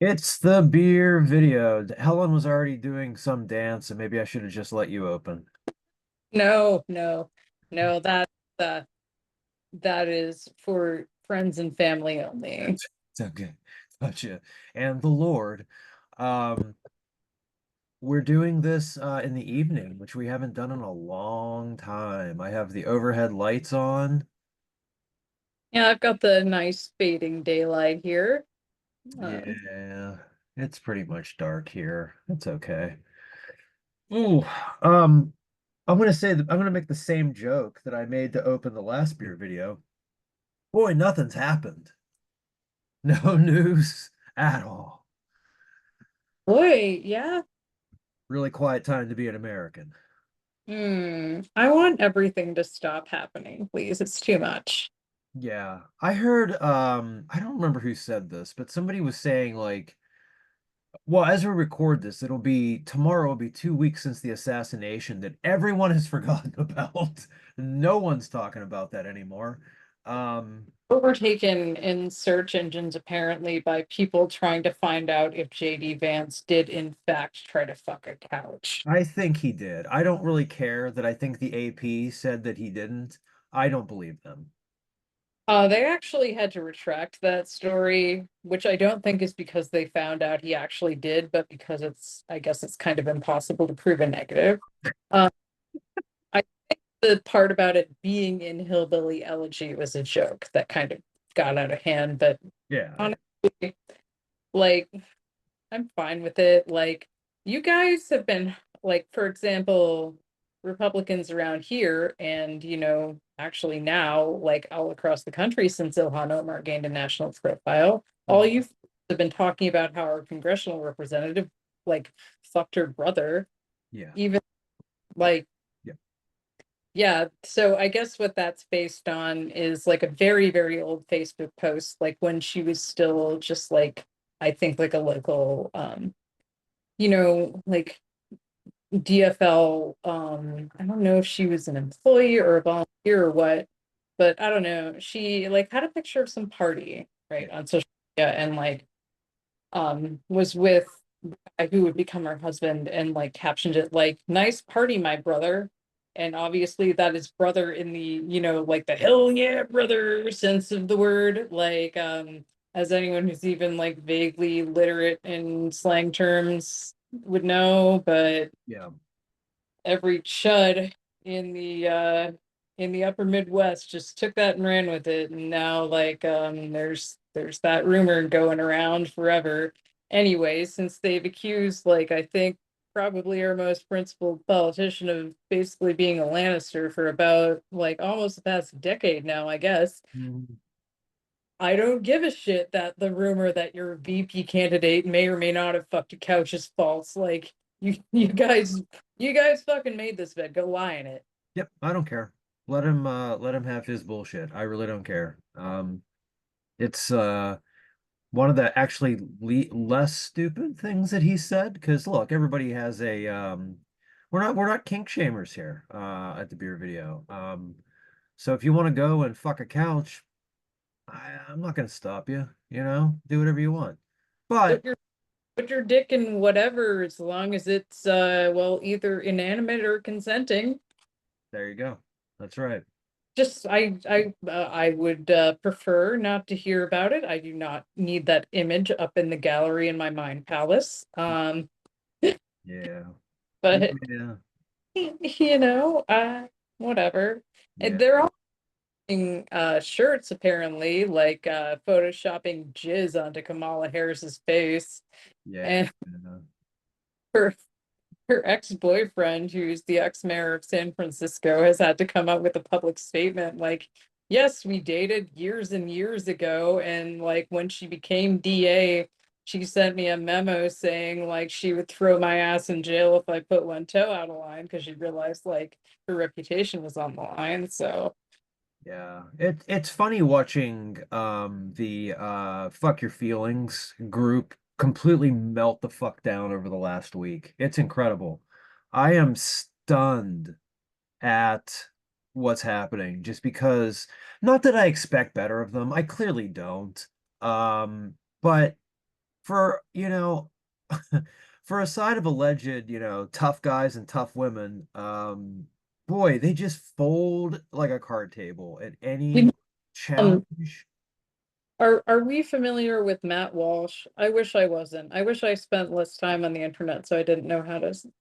It's the beer video. Helen was already doing some dance, and maybe I should have just let you open. No, no, no, uh that is for friends and family only. It's okay. Gotcha. And the Lord. Um, we're doing this in the evening, which we haven't done in a long time. I have the overhead lights on. Yeah, I've got the nice fading daylight here. Um, Yeah, it's pretty much dark here. It's okay. Ooh, um, I'm gonna make the same joke that I made to open the last beer video. Boy, nothing's happened. No news at all. Boy, yeah. Really quiet time to be an American. I want everything to stop happening, please. It's too much. Yeah. I heard I don't remember who said this, but somebody was saying like, well, as we record this, it'll be tomorrow will be 2 weeks since the assassination that everyone has forgotten about. No one's talking about that anymore. Um, Overtaken in search engines apparently by people trying to find out if JD Vance did in fact try to fuck a couch. I think he did. I don't really care that I think the AP said that he didn't. I don't believe them. They actually had to retract that story, which I don't think is because they found out he actually did, but because I guess it's kind of impossible to prove a negative. Uh, I think the part about it being in Hillbilly Elegy was a joke that kind of got out of hand, but Yeah. honestly, like, I'm fine with it. Like, you guys have been, like, for example, Republicans around here, and, actually now, like, all across the country since Ilhan Omar gained a national profile, all Mhm. you have been talking about how our congressional representative, like, fucked her brother, Yeah. even, like, Yeah. yeah. So I guess what that's based on is, like, a very, very old Facebook post, like, when she was still just, like, I think, like, a local, like DFL, I don't know if she was an employee or a volunteer or what, but I don't know. She like had a picture of some party, Yeah. right, on social media and like was with a guy who would become her husband and like captioned it like nice party, my brother. And obviously that is brother in the, like the hell yeah, brother sense of the word. Like, as anyone who's even like vaguely literate in slang terms would know, but Yeah. every chud in the upper Midwest just took that and ran with it. And now like there's that rumor going around forever. Anyway, since they've accused like I think probably our most principled politician of basically being a Lannister for about like almost the past decade now, I guess. Mhm. I don't give a shit that the rumor that your VP candidate may or may not have fucked a couch is false. Like you guys fucking made this bed. Go lie in it. Yep. I don't care. Let him have his bullshit. I really don't care. It's one of the actually less stupid things that he said because look, everybody has a we're not kink shamers here at the beer video. So if you want to go and fuck a couch, I'm not going to stop you, do whatever you want. But Put your put your dick in whatever, as long as it's well either inanimate or consenting. there you go. That's right. Just I would prefer not to hear about it. I do not need that image up in the gallery in my mind palace. Yeah. But Yeah. whatever. And Yeah. they're all wearing, shirts apparently, like photoshopping jizz onto Kamala Harris's face. Yeah. And her her ex-boyfriend, who's the ex-mayor of San Francisco, has had to come up with a public statement like, yes, we dated years and years ago, and like when she became DA, she sent me a memo saying like she would throw my ass in jail if I put one toe out of line because she realized like her reputation was on the line. So Yeah. It's funny watching the Fuck Your Feelings group completely melt the fuck down over the last week. It's incredible. I am stunned at what's happening just because not that I expect better of them. I clearly don't. But for, for a side of alleged, tough guys and tough women, boy, they just fold like a card table at You know, any Um, challenge. are we familiar with Matt Walsh? I wish I wasn't. I wish I spent less time on the internet, so I didn't know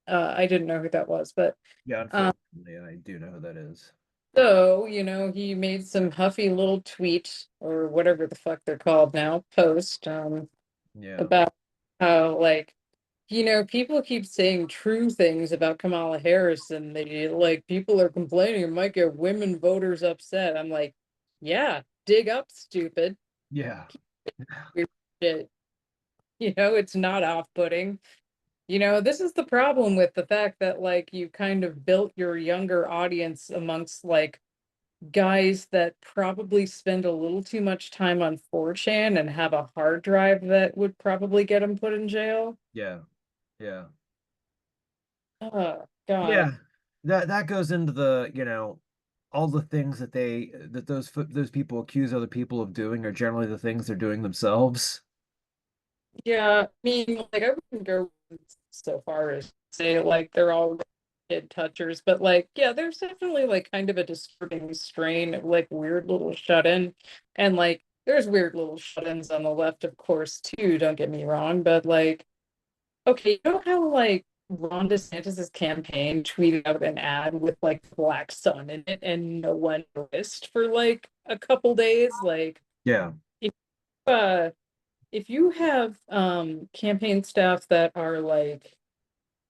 I didn't know who that was. But Yeah, um, unfortunately, I do know who that is. so, he made some huffy little tweet or whatever the fuck they're called now, post Yeah, about how people keep saying true things about Kamala Harris and they like people are complaining it might get women voters upset. I'm like, yeah, dig up, stupid. yeah, Weird shit. It's not off-putting. This is the problem with the fact that you kind of built your younger audience amongst guys that probably spend a little too much time on 4chan and have a hard drive that would probably get them put in jail. yeah, yeah. Oh, God. Yeah, that goes into the, all the things that those people accuse other people of doing are generally the things they're doing themselves. Yeah, I mean, I wouldn't go so far as say they're all kid touchers, but yeah, there's definitely kind of a disturbing strain of weird little shut-in, and there's weird little shut-ins on the left, of course, too. Don't get me wrong, but okay, you know how Ron DeSantis's campaign tweeted out an ad with black sun in it, and no one noticed for a couple days, Yeah, if uh if you have campaign staff that are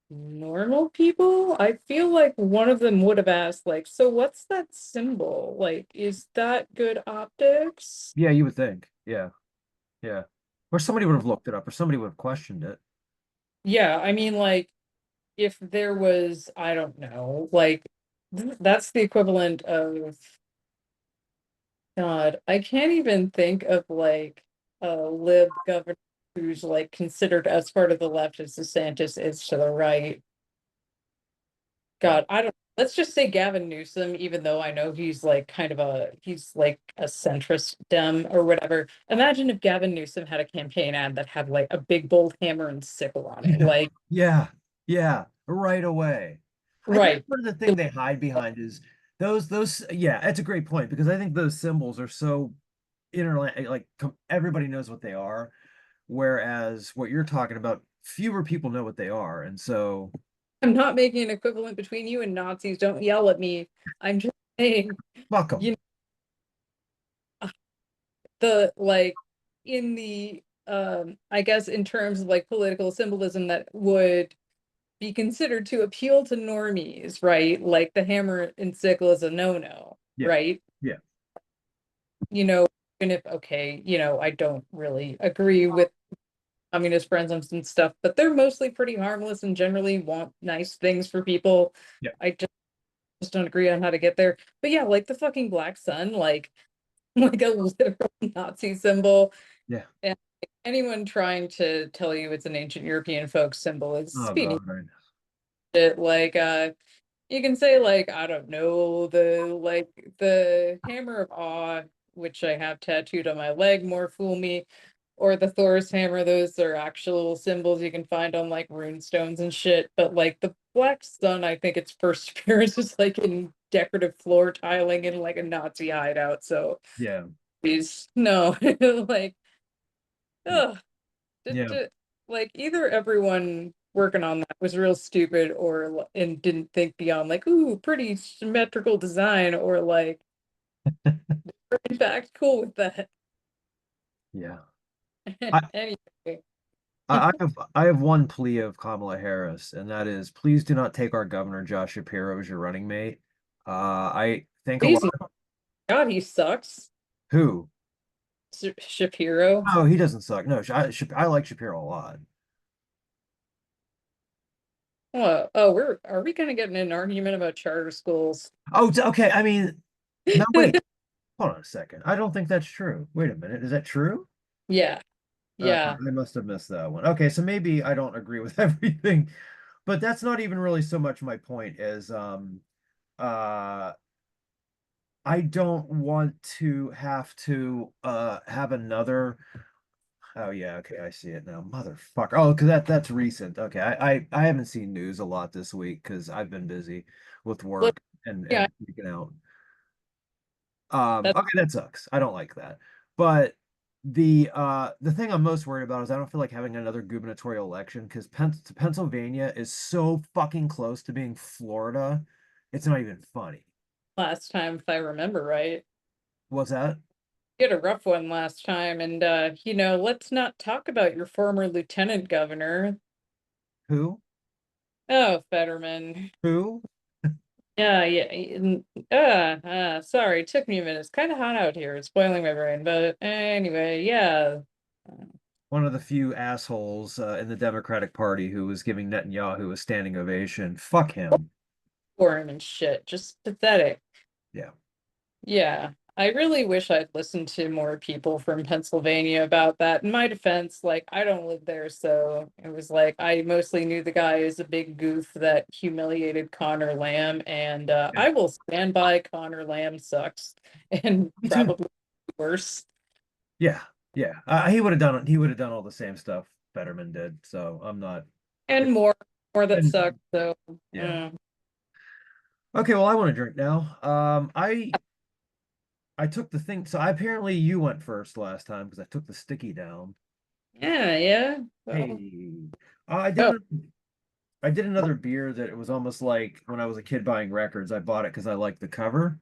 normal people, I feel like one of them would have asked so what's that symbol? Is that good optics? yeah, you would think. Yeah, yeah. Or somebody would have looked it up, or somebody would have questioned it. Yeah, I mean if there was, I don't know, that's the equivalent of God, I can't even think of a lib governor who's considered as part of the left as DeSantis is to the right. Well, God, I don't. Let's just say Gavin Newsom, even though I know he's like a centrist Dem or whatever. Imagine if Gavin Newsom had a campaign ad that had a big bold hammer and sickle on it. yeah, yeah, yeah, right away. I think Right. part of the thing they hide behind is yeah, that's a great point because I think those symbols are so interland, everybody knows what they are, whereas what you're talking about, fewer people know what they are, and so I'm not making an equivalent between you and Nazis. Don't yell at me. I'm just saying, fuck you them. know, the in the I guess in terms of political symbolism that would be considered to appeal to normies, right? Like the hammer and sickle is a no-no, Yeah, right? yeah, Even if, okay, I don't really agree with communist friends on some stuff, but they're mostly pretty harmless and generally want nice things for people. yeah, I just don't agree on how to get there. But yeah, the fucking black sun, like a literal Nazi symbol. yeah. And anyone trying to tell you it's an ancient European folk symbol is Oh speeding God. it. You can say I don't know, the hammer of awe, which I have tattooed on my leg, more fool me, or the Thor's hammer. Those are actual symbols you can find on rune stones and shit. But the black sun, I think its first appearance is in decorative floor tiling in a Nazi hideout. So Yeah, please, no, like, yeah, ugh, yeah. either everyone working on that was real stupid or and didn't think beyond ooh, pretty symmetrical design, or in fact cool with that. Yeah. I, Anyway, I have one plea of Kamala Harris, and that is please do not take our governor Josh Shapiro as your running mate. I think a lot please, God, he sucks. who? Shapiro. Oh, he doesn't suck. No, I like Shapiro a lot. Oh, are we gonna get in an argument about charter schools? Oh, okay. I mean, no, wait. Hold on a second. I don't think that's true. Wait a minute. Is that true? Yeah, yeah. I must have missed that one. Okay, so maybe I don't agree with everything, but that's not even really so much my point as uh I don't want to have to have another Oh yeah, okay, I see it now. Motherfucker. Oh, because that's recent. Okay, I haven't seen news a lot this week because I've been busy with Look, work and yeah, freaking out. that's Okay, that sucks. I don't like that. But the thing I'm most worried about is I don't feel like having another gubernatorial election because Pennsylvania is so fucking close to being Florida. It's not even funny. last time, if I remember right. What's that? You had a rough one last time, and let's not talk about your former lieutenant governor. Who? Oh, Fetterman. Who? Yeah, yeah. Sorry, it took me a minute. It's kind of hot out here. It's boiling my brain, but anyway, yeah. One of the few assholes in the Democratic Party who was giving Netanyahu a standing ovation. Fuck him. For him and shit. Just pathetic. Yeah. Yeah. I really wish I'd listened to more people from Pennsylvania about that. In my defense, like I don't live there, so it was like I mostly knew the guy as a big goof that humiliated Connor Lamb, and Yeah. I will stand by Connor Lamb sucks and Me too. probably worse. Yeah. Yeah. He would have done it. He would have done all the same stuff Fetterman did. So I'm not. And more that And sucks. So yeah. uh, Okay, well, I want to drink now. I took the thing. So apparently you went first last time because I took the sticky down. yeah, yeah. Well, Hey, I did oh, I did another beer that it was almost like when I was a kid buying records. I bought it because I liked the cover.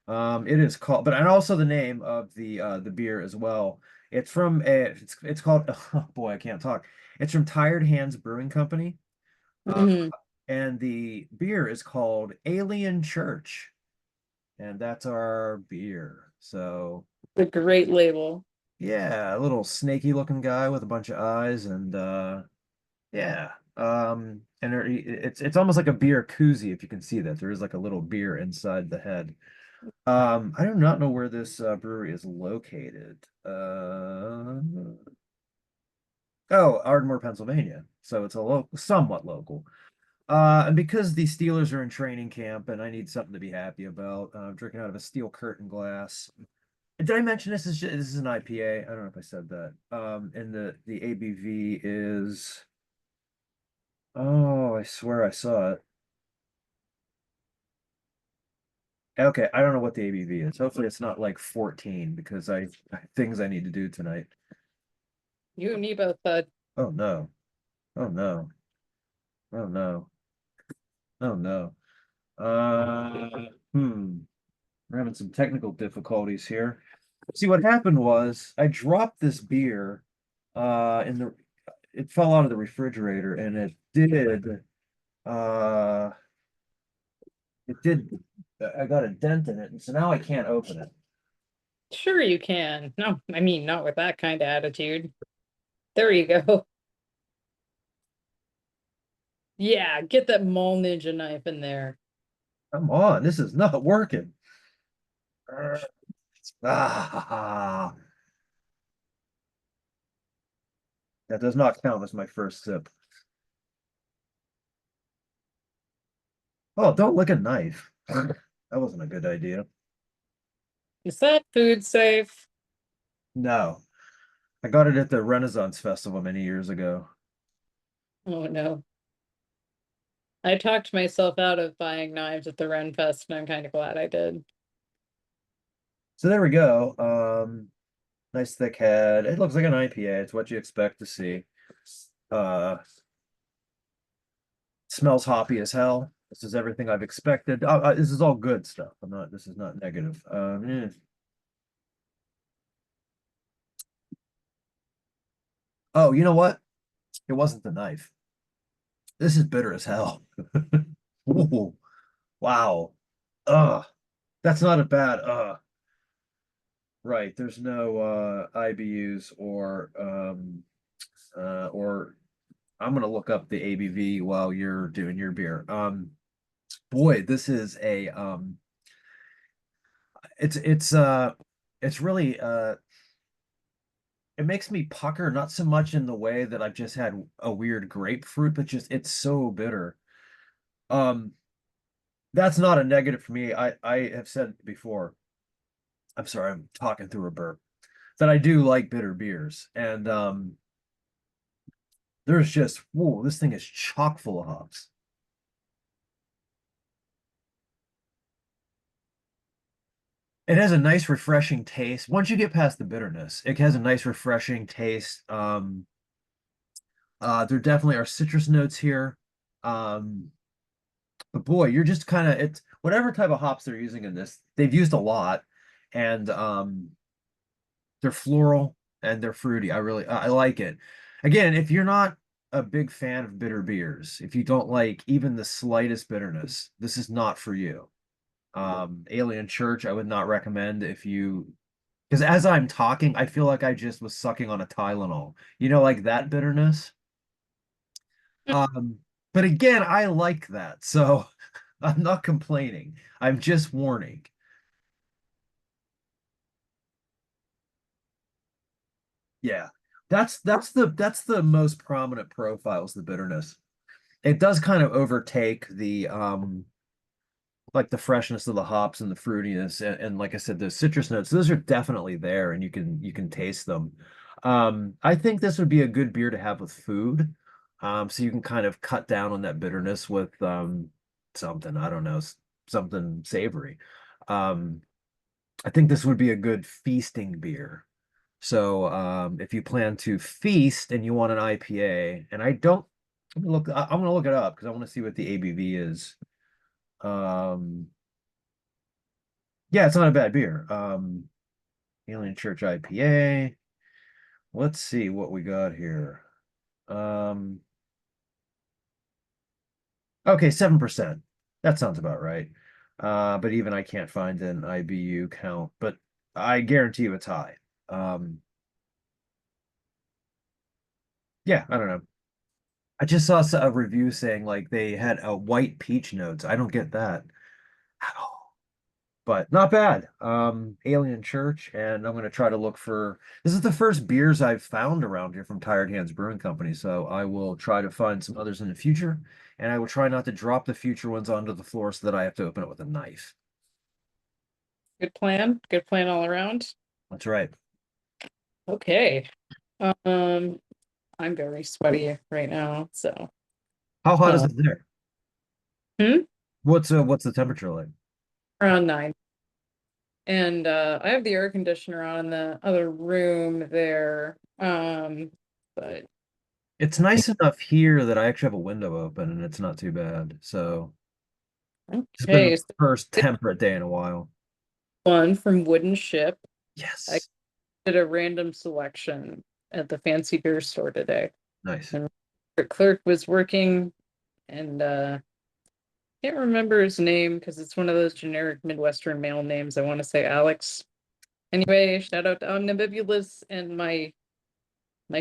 It is called, but and also the name of the beer as well. It's from it's called oh boy, I can't talk. It's from Tired Hands Brewing Company. Uh, mhm. and the beer is called Alien Church. And that's our beer. So A great label. yeah, a little snaky looking guy with a bunch of eyes and yeah. And it's almost like a beer koozie if you can see that. There is like a little beer inside the head. I do not know where this brewery is located. Oh, Ardmore, Pennsylvania. So it's a somewhat local. And because the Steelers are in training camp and I need something to be happy about, I'm drinking out of a steel curtain glass. Did I mention this is an IPA? I don't know if I said that. And the ABV is oh, I swear I saw it. Okay, I don't know what the ABV is. Hopefully it's not like 14 because I things I need to do tonight. You and me both, bud. Oh no. Oh no. Oh no. Oh no. Hmm. We're having some technical difficulties here. See, what happened was I dropped this beer in the it fell out of the refrigerator and uh it did I got a dent in it and so now I can't open it. Sure you can. No, I mean not with that kind of attitude. There you go. Yeah, get that mall ninja knife in there. Come on, this is not working. Ah, that does not count as my first sip. Oh, don't lick a knife. That wasn't a good idea. Is that food safe? No, I got it at the Renaissance Festival many years ago. Oh no. I talked myself out of buying knives at the Ren Fest, and I'm kind of glad I did. So there we go. Nice thick head. It looks like an IPA. It's what you expect to see. Uh, smells hoppy as hell. This is everything I've expected. This is all good stuff. This is not negative. Oh, you know what? It wasn't the knife. This is bitter as hell. Ooh, wow. That's not a bad, right. There's no, IBUs or I'm gonna look up the ABV while you're doing your beer. Boy, this is a, it's, it's, uh, it's really, it makes me pucker, not so much in the way that I've just had a weird grapefruit, but just it's so bitter. Um, that's not a negative for me. I have said before. I'm sorry, I'm talking through a burp. that I do like bitter beers. And there's just, whoa, this thing is chock full of hops. It has a nice refreshing taste. Once you get past the bitterness, it has a nice refreshing taste. There definitely are citrus notes here. Um, but boy, you're just kind of it's whatever type of hops they're using in this, they've used a lot, and they're floral and they're fruity. I like it. Again, if you're not a big fan of bitter beers, if you don't like even the slightest bitterness, this is not for you. Alien Church, I would not recommend if you because as I'm talking, I feel like I just was sucking on a Tylenol. You know, like that bitterness. Um, but again, I like that, so I'm not complaining. I'm just warning. Yeah. That's the most prominent profile is the bitterness. It does kind of overtake the like the freshness of the hops and the fruitiness and like I said, the citrus notes, those are definitely there and you can taste them. I think this would be a good beer to have with food. So you can kind of cut down on that bitterness with something, I don't know, something savory. Um, I think this would be a good feasting beer. So if you plan to feast and you want an IPA, and I don't, I'm gonna look it up because I want to see what the ABV is. Um, yeah, it's not a bad beer. Alien Church IPA. Let's see what we got here. Um, okay, 7%. That sounds about right. But even I can't find an IBU count, but I guarantee you it's high. Um, yeah, I don't know. I just saw a review saying like they had a white peach notes. I don't get that at all, but not bad. Alien Church, and I'm gonna try to look for. This is the first beers I've found around here from Tired Hands Brewing Company, so I will try to find some others in the future, and I will try not to drop the future ones onto the floor so that I have to open it with a knife. Good plan. Good plan all around. That's right. Okay. Um, I'm very sweaty right now, so How hot is uh it there? hmm? What's the temperature like? Around 9. And I have the air conditioner on in the other room there. But It's nice enough here that I actually have a window open and it's not too bad. So it's been the okay, so first this temperate day in a while. one from Wooden Ship. I Yes. did a random selection at the fancy beer store today. Nice. And the clerk was working and can't remember his name because it's one of those generic Midwestern male names. I want to say Alex. Anyway, shout out to Omnibulus and my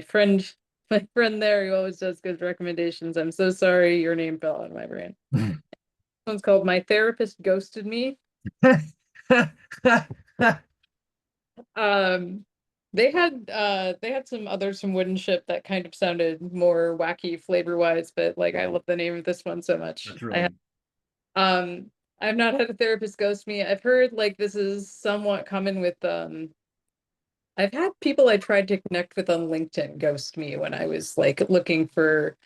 friend my friend there who always does good recommendations. I'm so sorry your name fell out of my brain. This one's called My Therapist Ghosted Me. Um they had some others from Wooden Ship that kind of sounded more wacky flavor wise, but like I love the name of this one so much. That's really Um I've not had a therapist ghost me. I've heard like this is somewhat common with I've had people I tried to connect with on LinkedIn ghost me when I was like looking for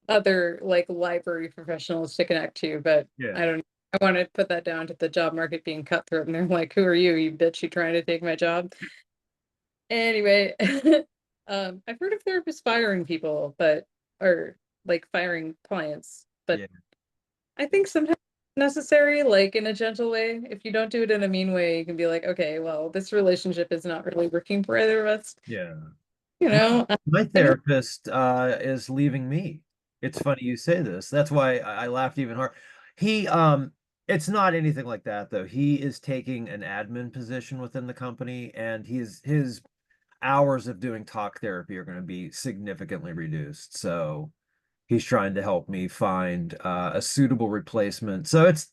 other like library professionals to connect to, but yeah. I don't I want to put that down to the job market being cutthroat and they're like, who are you, you bitch, you trying to take my job? Anyway, I've heard of therapists firing people, but or like firing clients, but Yeah. I think sometimes it's necessary, like in a gentle way. If you don't do it in a mean way, you can be like, okay, well, this relationship is not really working for either of us. Yeah. You My, know, my I know therapist is leaving me. It's funny you say this. That's why I laughed even hard. He it's not anything like that though. He is taking an admin position within the company and his hours of doing talk therapy are going to be significantly reduced. So he's trying to help me find a suitable replacement. So it's,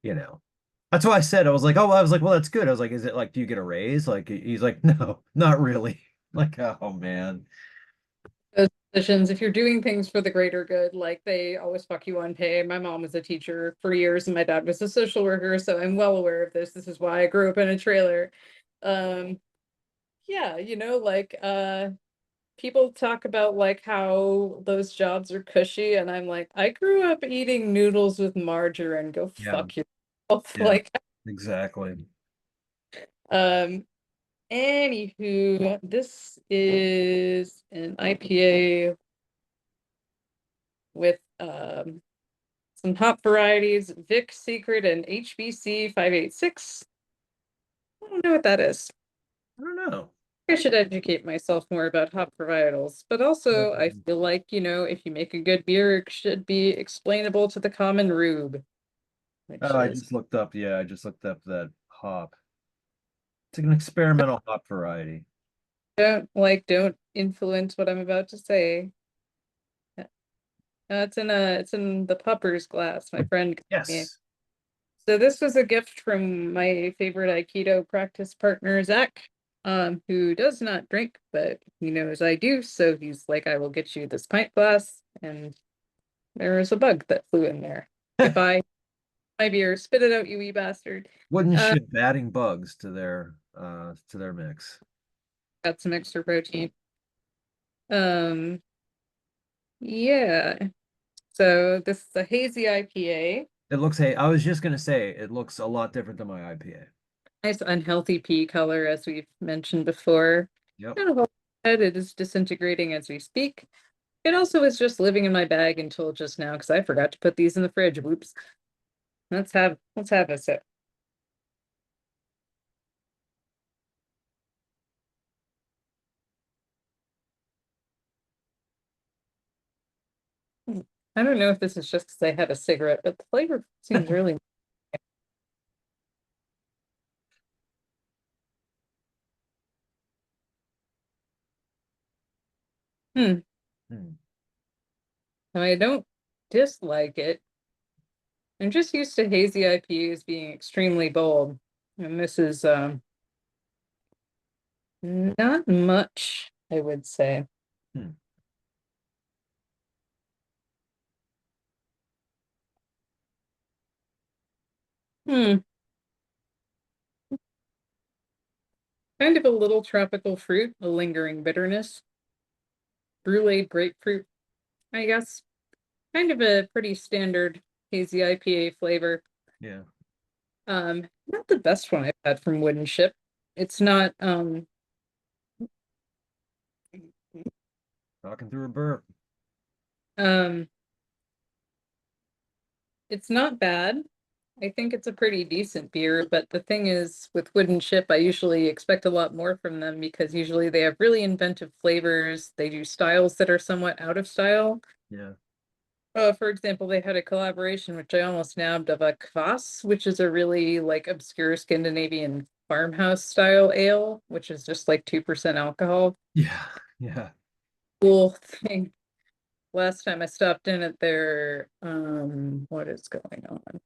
you know, that's why I said I was like, oh, I was like, well, that's good. I was like, is it like, do you get a raise? Like, he's like, no, not really. Like, oh man, those positions, if you're doing things for the greater good, like they always fuck you on pay. My mom was a teacher for years and my dad was a social worker, so I'm well aware of this. This is why I grew up in a trailer. yeah, like people talk about like how those jobs are cushy, and I'm like, I grew up eating noodles with margarine. Go Yeah, fuck yourself. yeah, Like, exactly. um, anywho, this is an IPA with some hop varieties, Vic Secret and HBC 586. I don't know what that is. I don't know. I should educate myself more about hop varietals, but also I Um, feel like, if you make a good beer, it should be explainable to the common rube, which Oh, I is just looked up. Yeah, I just looked up that hop. It's an experimental hop variety. don't influence what I'm about to say. It's in the pupper's glass, my friend got me. Yes. So this was a gift from my favorite Aikido practice partner, Zach, who does not drink, but he knows I do, so he's like, I will get you this pint glass, and there was a bug that flew in there. Goodbye, my beer, spit it out, you wee bastard. Wouldn't Uh, ship adding bugs to their mix. got some extra protein. Um, yeah. So this is a hazy IPA. It looks, hey, I was just gonna say it looks a lot different than my IPA. Nice unhealthy pea color, as we've mentioned before. Yep. Not a whole lot. It is disintegrating as we speak. It also is just living in my bag until just now because I forgot to put these in the fridge. Whoops. Let's have a sip. I don't know if this is just because I had a cigarette, but the flavor seems really hmm. Hmm. I don't dislike it. I'm just used to hazy IPAs being extremely bold. And this is not much, I would say. Hmm. Hmm. Kind of a little tropical fruit, a lingering bitterness, brulee grapefruit, I guess. Kind of a pretty standard hazy IPA flavor. Yeah. Not the best one I've had from Wooden Ship. It's not Talking through a burp. um it's not bad. I think it's a pretty decent beer, but the thing is with Wooden Ship, I usually expect a lot more from them because usually they have really inventive flavors. They do styles that are somewhat out of style. Yeah. For example, they had a collaboration which I almost nabbed of a kvass, which is a really like obscure Scandinavian farmhouse style ale, which is just like 2% alcohol. Yeah. Yeah. Cool thing. Last time I stopped in at their what is going on?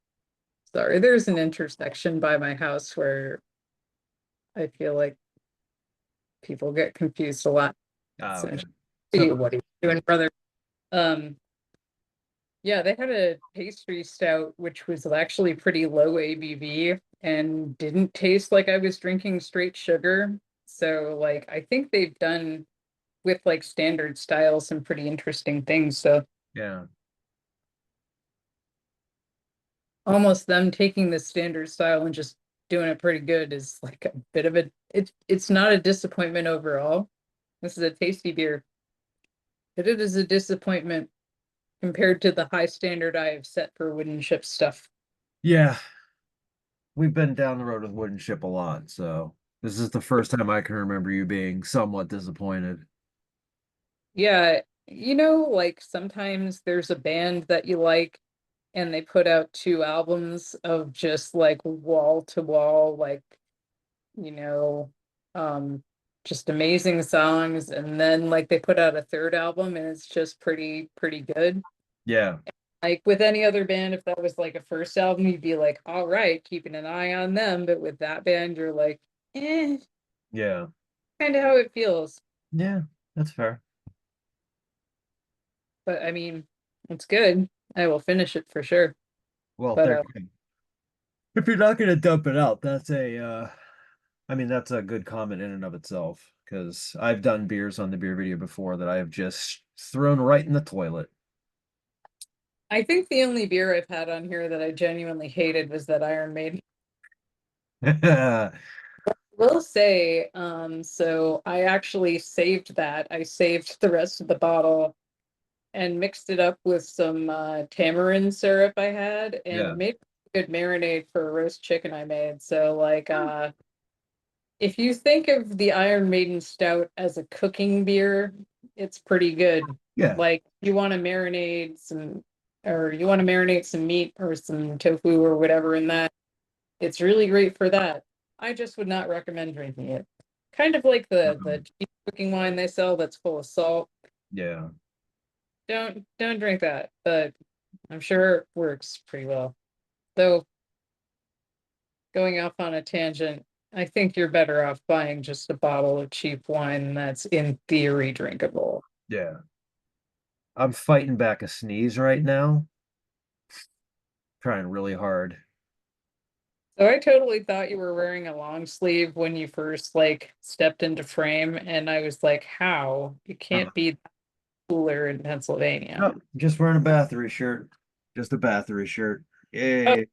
Sorry, there's an intersection by my house where I feel like people get confused a lot. Ah, So, okay. see, So what are you doing, brother? Um, yeah, they had a pastry stout, which was actually pretty low ABV and didn't taste like I was drinking straight sugar. So, like, I think they've done with like standard style some pretty interesting things. So, yeah. almost them taking the standard style and just doing it pretty good is like a bit of it's not a disappointment overall. This is a tasty beer, but it is a disappointment compared to the high standard I have set for Wooden Ship stuff. Yeah. We've been down the road with Wooden Ship a lot, so this is the first time I can remember you being somewhat disappointed. Yeah, like sometimes there's a band that you like and they put out two albums of just like wall to wall, like, you know, um, just amazing songs. And then like they put out a third album and it's just pretty good. Yeah. Like with any other band, if that was like a first album, you'd be like, all right, keeping an eye on them. But with that band, you're like, Yeah. kind of how it feels. Yeah. That's fair. But I mean, it's good. I will finish it for sure. Well, But if you're not gonna dump it out, that's a I mean, that's a good comment in and of itself because I've done beers on the beer video before that I have just thrown right in the toilet. I think the only beer I've had on here that I genuinely hated was that Iron Maiden. Will say, so I actually saved that. I saved the rest of the bottle and mixed it up with some tamarind syrup I had Yeah. and made a good marinade for a roast chicken I made. So like if you think of the Iron Maiden Stout as a cooking beer, it's pretty good. Yeah. Like you want to marinate some or you want to marinate some meat or some tofu or whatever in that. It's really great for that. I just would not recommend drinking it. Kind of like the Um, cheap cooking wine they sell that's full of salt. yeah. Don't drink that, but I'm sure it works pretty well. Though going off on a tangent, I think you're better off buying just a bottle of cheap wine that's in theory drinkable. Yeah. I'm fighting back a sneeze right now, trying really hard. So I totally thought you were wearing a long sleeve when you first like stepped into frame, and I was like, how? It Uh, can't be cooler in Pennsylvania. no, just wearing a Bathory shirt. Just a Bathory shirt. Oh, Yay.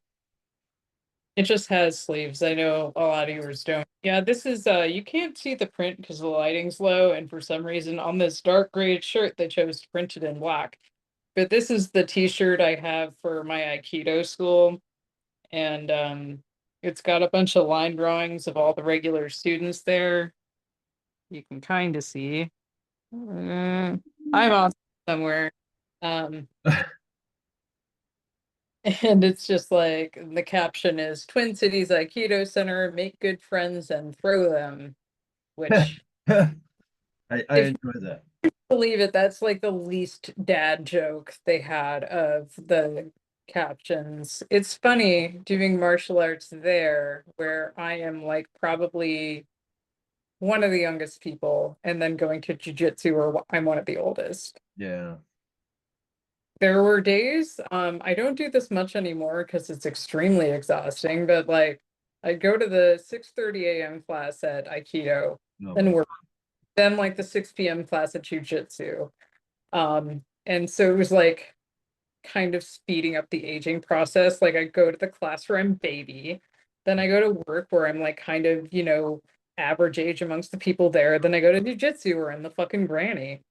it just has sleeves. I know a lot of yours don't. Yeah, this is you can't see the print because the lighting's low, and for some reason on this dark gray shirt they chose to print it in black. But this is the t-shirt I have for my Aikido school, and it's got a bunch of line drawings of all the regular students there. You can kind of see. I'm on somewhere. Um, and it's just like the caption is Twin Cities Aikido Center, make good friends and throw them, which I if you enjoy that. believe it, that's like the least dad joke they had of the captions. It's funny doing martial arts there where I am like probably one of the youngest people and then going to jujitsu where I'm one of the oldest. Yeah. There were days, I don't do this much anymore because it's extremely exhausting, but like I'd go to the 6:30 a.m. class at Aikido, Oh my. then work, then like the 6 p.m. class at Jiu-Jitsu. And so it was like kind of speeding up the aging process. Like I go to the class where I'm baby, then I go to work where I'm like kind of, average age amongst the people there. Then I go to Jiu-Jitsu where I'm the fucking granny.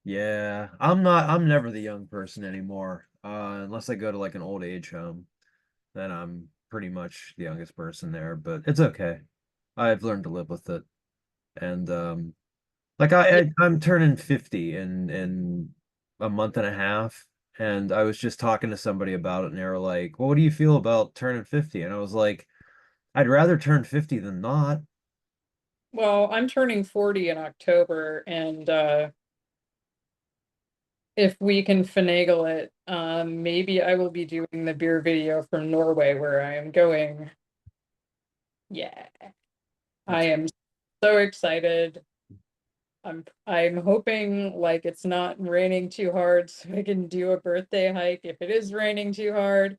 Yeah. I'm never the young person anymore. Unless I go to like an old age home, then I'm pretty much the youngest person there, but it's okay. I've learned to live with it. And like Yeah, I'm turning 50 in a month and a half, and I was just talking to somebody about it, and they were like, "Well, what do you feel about turning 50?" And I was like, "I'd rather turn 50 than not." well, I'm turning 40 in October, and if we can finagle it, maybe I will be doing the beer video from Norway where I am going. Yeah, I That's am so excited. I'm hoping like it's not raining too hard so I can do a birthday hike. If it is raining too hard,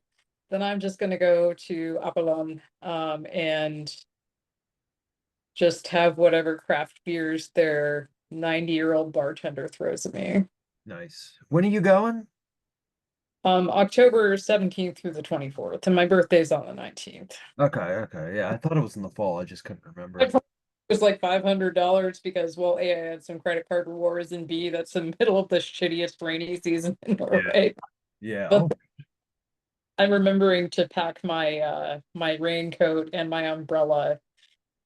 then I'm just gonna go to Apollon and just have whatever craft beers their 90-year-old bartender throws at me. nice. When are you going? October 17th through the 24th, and my birthday's on the 19th. Okay, okay. Yeah, I thought it was in the fall. I just couldn't I remember. probably was like $500 because, well, A, I had some credit card rewards, and B, that's the middle of the shittiest rainy season in Yeah. Norway. Yeah. But Oh, I'm remembering to pack my raincoat and my umbrella.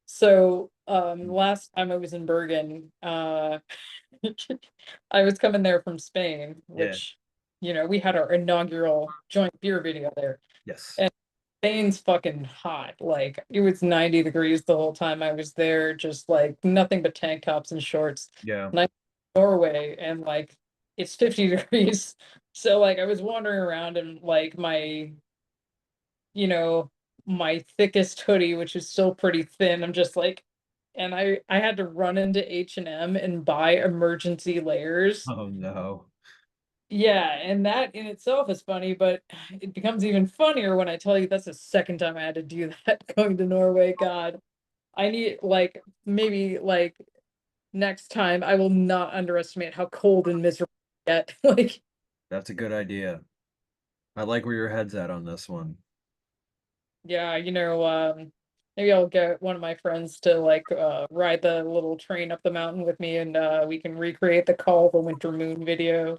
So last time I was in Bergen, I was coming there from Spain, yeah. which we had our inaugural joint beer video there. Yes. And Spain's fucking hot. Like it was 90 degrees the whole time I was there, just like nothing but tank tops and shorts. Yeah. And I'm in Norway and like it's 50 degrees. So like I was wandering around in like you know, my thickest hoodie, which is still pretty thin. I'm just like, and I had to run into H&M and buy emergency layers. Oh no. Yeah, and that in itself is funny, but it becomes even funnier when I tell you that's the second time I had to do that going to Norway. God, I need like maybe like next time I will not underestimate how cold and miserable I get. Like, That's a good idea. I like where your head's at on this one. yeah, maybe I'll get one of my friends to like ride the little train up the mountain with me and we can recreate the Call of the Winter Moon video.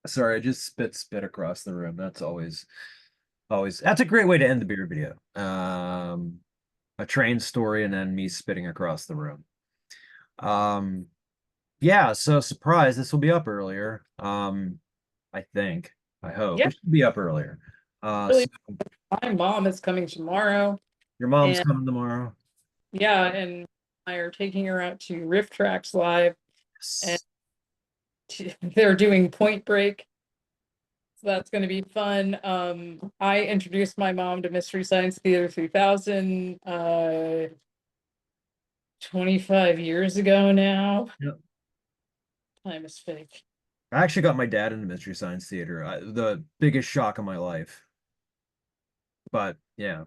Sorry, I just spit across the room. That's always that's a great way to end the beer video. A train story and then me spitting across the room. Um, yeah, so surprise, this will be up earlier. I think. I hope. Yeah, It should be up earlier. really, So my mom is coming tomorrow your mom's and coming tomorrow. yeah, and I are taking her out to Riff Tracks Live and Yes. they're doing Point Break. So that's going to be fun. I introduced my mom to Mystery Science Theater 3000 25 years ago now. Yep. Time is fake. I actually got my dad into Mystery Science Theater. The biggest shock of my life. But yeah,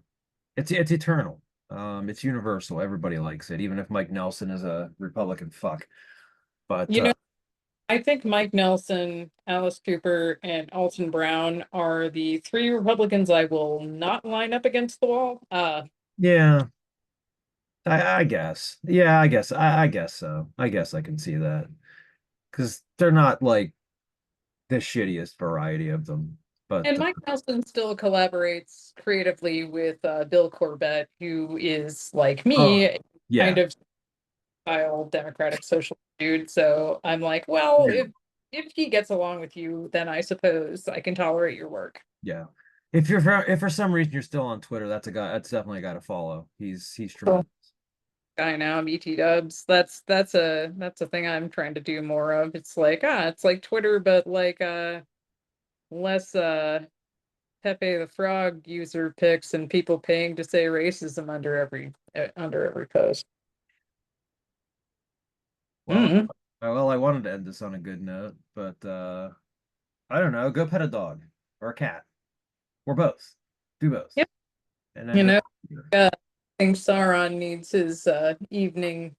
it's eternal. It's universal. Everybody likes it, even if Mike Nelson is a Republican fuck. But You know, I think Mike Nelson, Alice Cooper, and Alton Brown are the three Republicans I will not line up against the wall. yeah, I guess. Yeah, I guess so. I guess I can see that because they're not like the shittiest variety of them. But And Mike Nelson still collaborates creatively with Bill Corbett, who is like oh me, kind yeah, of style Democratic social dude. So I'm like, well, yeah, if he gets along with you, then I suppose I can tolerate your work. yeah. If for some reason you're still on Twitter, that's a guy. That's definitely a guy to follow. He's Cool. tremendous. Guy now, BT dubs. That's a thing I'm trying to do more of. It's like Twitter, but like less Pepe the Frog user picks and people paying to say racism under every post. Well, Mm. I wanted to end this on a good note, but I don't know. Go pet a dog or a cat or both. Do both, Yep. and then You go. know, I think Sauron needs his evening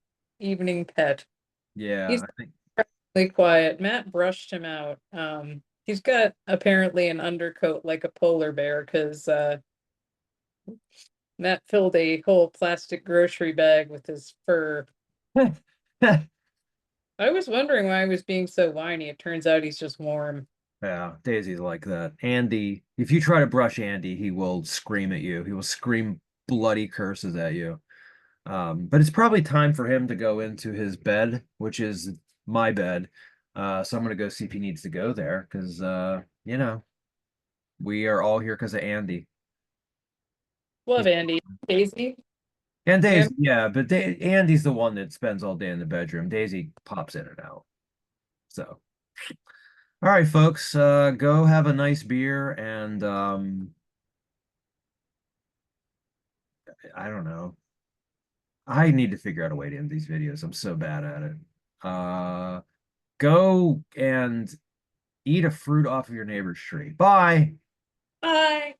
pet. Yeah, He's I think. really quiet. Matt brushed him out. He's got apparently an undercoat like a polar bear because Matt filled a whole plastic grocery bag with his fur. I was wondering why he was being so whiny. It turns out he's just warm. Yeah, Daisy's like that. Andy, if you try to brush Andy, he will scream at you. He will scream bloody curses at you. But it's probably time for him to go into his bed, which is my bed. So I'm gonna go see if he needs to go there because we are all here because of Andy. Love He's Andy. Daisy, and you Daisy, yeah, but Andy's the one that spends all day in the bedroom. Daisy pops in and out. So, all right, folks, go have a nice beer and I don't know. I need to figure out a way to end these videos. I'm so bad at it. Uh, go and eat a fruit off of your neighbor's tree. Bye. bye.